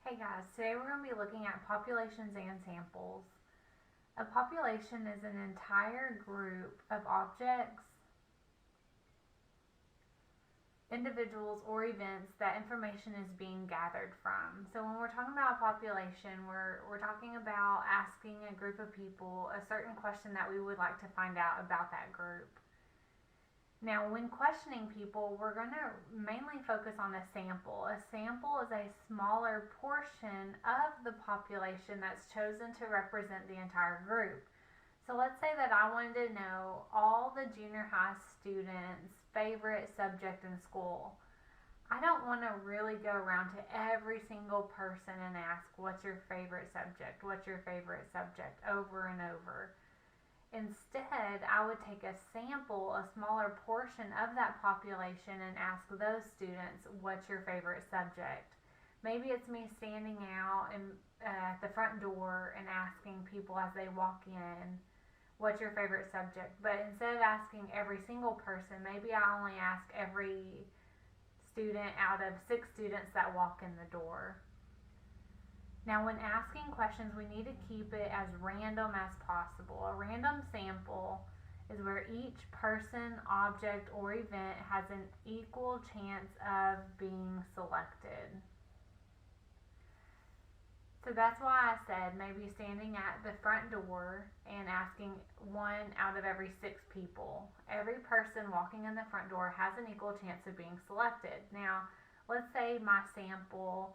Hey guys, today we're going to be looking at populations and samples. A population is an entire group of objects, individuals, or events that information is being gathered from. So when we're talking about a population, we're talking about asking a group of people a certain question that we would like to find out about that group. Now, when questioning people, we're going to mainly focus on a sample. A sample is a smaller portion of the population that's chosen to represent the entire group. So let's say that I wanted to know all the junior high students' favorite subject in school. I don't want to really go around to every single person and ask, what's your favorite subject? What's your favorite subject? Over and over. Instead, I would take a sample, a smaller portion of that population, and ask those students, what's your favorite subject? Maybe it's me standing out at the front door and asking people as they walk in, what's your favorite subject? But instead of asking every single person, maybe I only ask every student out of 6 students that walk in the door. Now, when asking questions, we need to keep it as random as possible. A random sample is where each person, object, or event has an equal chance of being selected. So that's why I said maybe standing at the front door and asking 1 out of every 6 people. Every person walking in the front door has an equal chance of being selected. Now, let's say my sample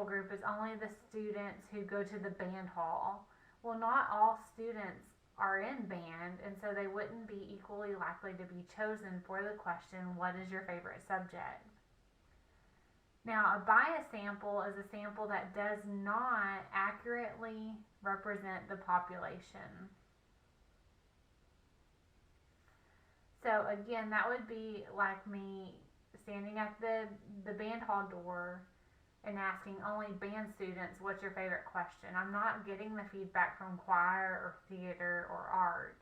group is only the students who go to the band hall. Well, not all students are in band, and so they wouldn't be equally likely to be chosen for the question, what is your favorite subject? Now, a bias sample is a sample that does not accurately represent the population. So again, that would be like me standing at the band hall door and asking only band students, what's your favorite question? I'm not getting the feedback from choir or theater or art.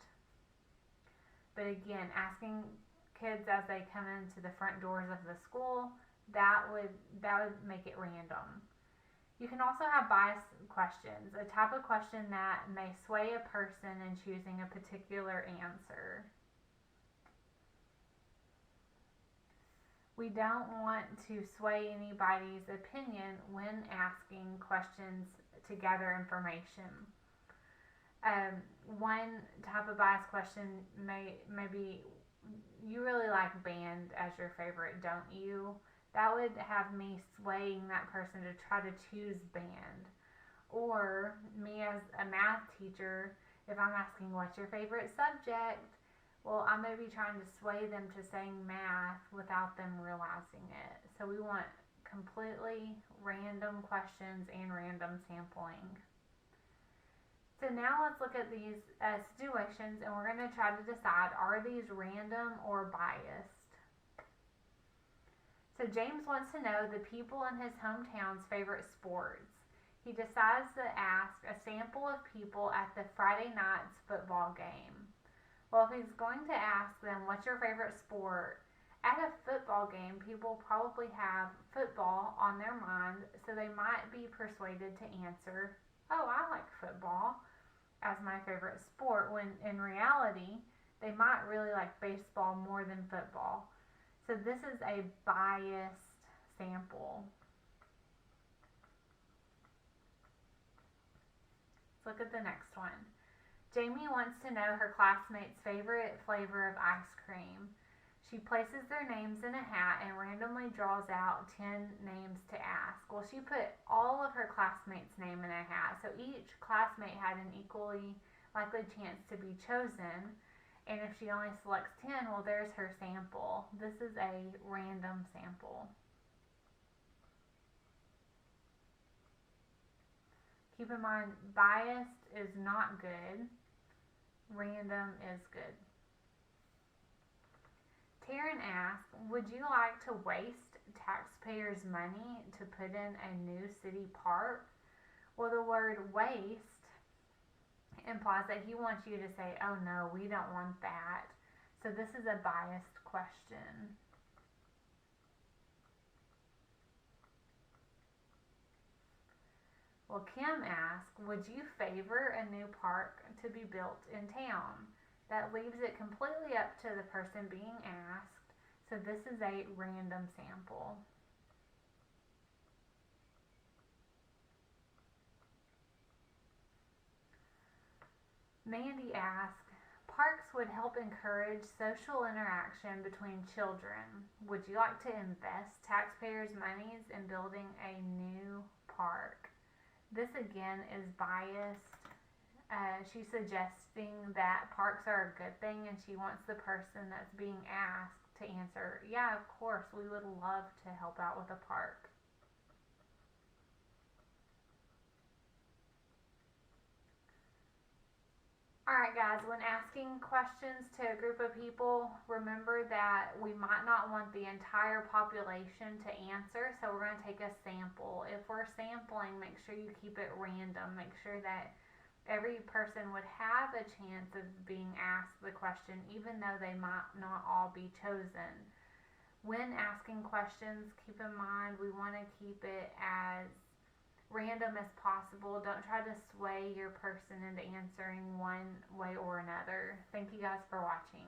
But again, asking kids as they come into the front doors of the school, that would make it random. You can also have bias questions, a type of question that may sway a person in choosing a particular answer. We don't want to sway anybody's opinion when asking questions to gather information. One type of bias question may be, you really like band as your favorite, don't you? That would have me swaying that person to try to choose band. Or me as a math teacher, if I'm asking what's your favorite subject, well, I may be trying to sway them to saying math without them realizing it. So we want completely random questions and random sampling. So now let's look at these situations, and we're going to try to decide, are these random or biased? So James wants to know the people in his hometown's favorite sports. He decides to ask a sample of people at the Friday night's football game. Well, if he's going to ask them, what's your favorite sport? At a football game, people probably have football on their mind, so they might be persuaded to answer, oh, I like football as my favorite sport, when in reality, they might really like baseball more than football. So this is a biased sample. Let's look at the next one. Jamie wants to know her classmates' favorite flavor of ice cream. She places their names in a hat and randomly draws out 10 names to ask. Well, she put all of her classmates' name in a hat, so each classmate had an equally likely chance to be chosen. And if she only selects 10, well, there's her sample. This is a random sample. Keep in mind, biased is not good. Random is good. Taryn asks, would you like to waste taxpayers' money to put in a new city park? Well, the word waste implies that he wants you to say, oh no, we don't want that. So this is a biased question. Well, Kim asked, would you favor a new park to be built in town? That leaves it completely up to the person being asked. So this is a random sample. Mandy asked, parks would help encourage social interaction between children. Would you like to invest taxpayers' monies in building a new park? This again is biased. She's suggesting that parks are a good thing, and she wants the person that's being asked to answer, yeah, of course, we would love to help out with a park. Alright, guys, when asking questions to a group of people, remember that we might not want the entire population to answer, so we're going to take a sample. If we're sampling, make sure you keep it random. Make sure that every person would have a chance of being asked the question, even though they might not all be chosen. When asking questions, keep in mind we want to keep it as random as possible. Don't try to sway your person into answering one way or another. Thank you guys for watching.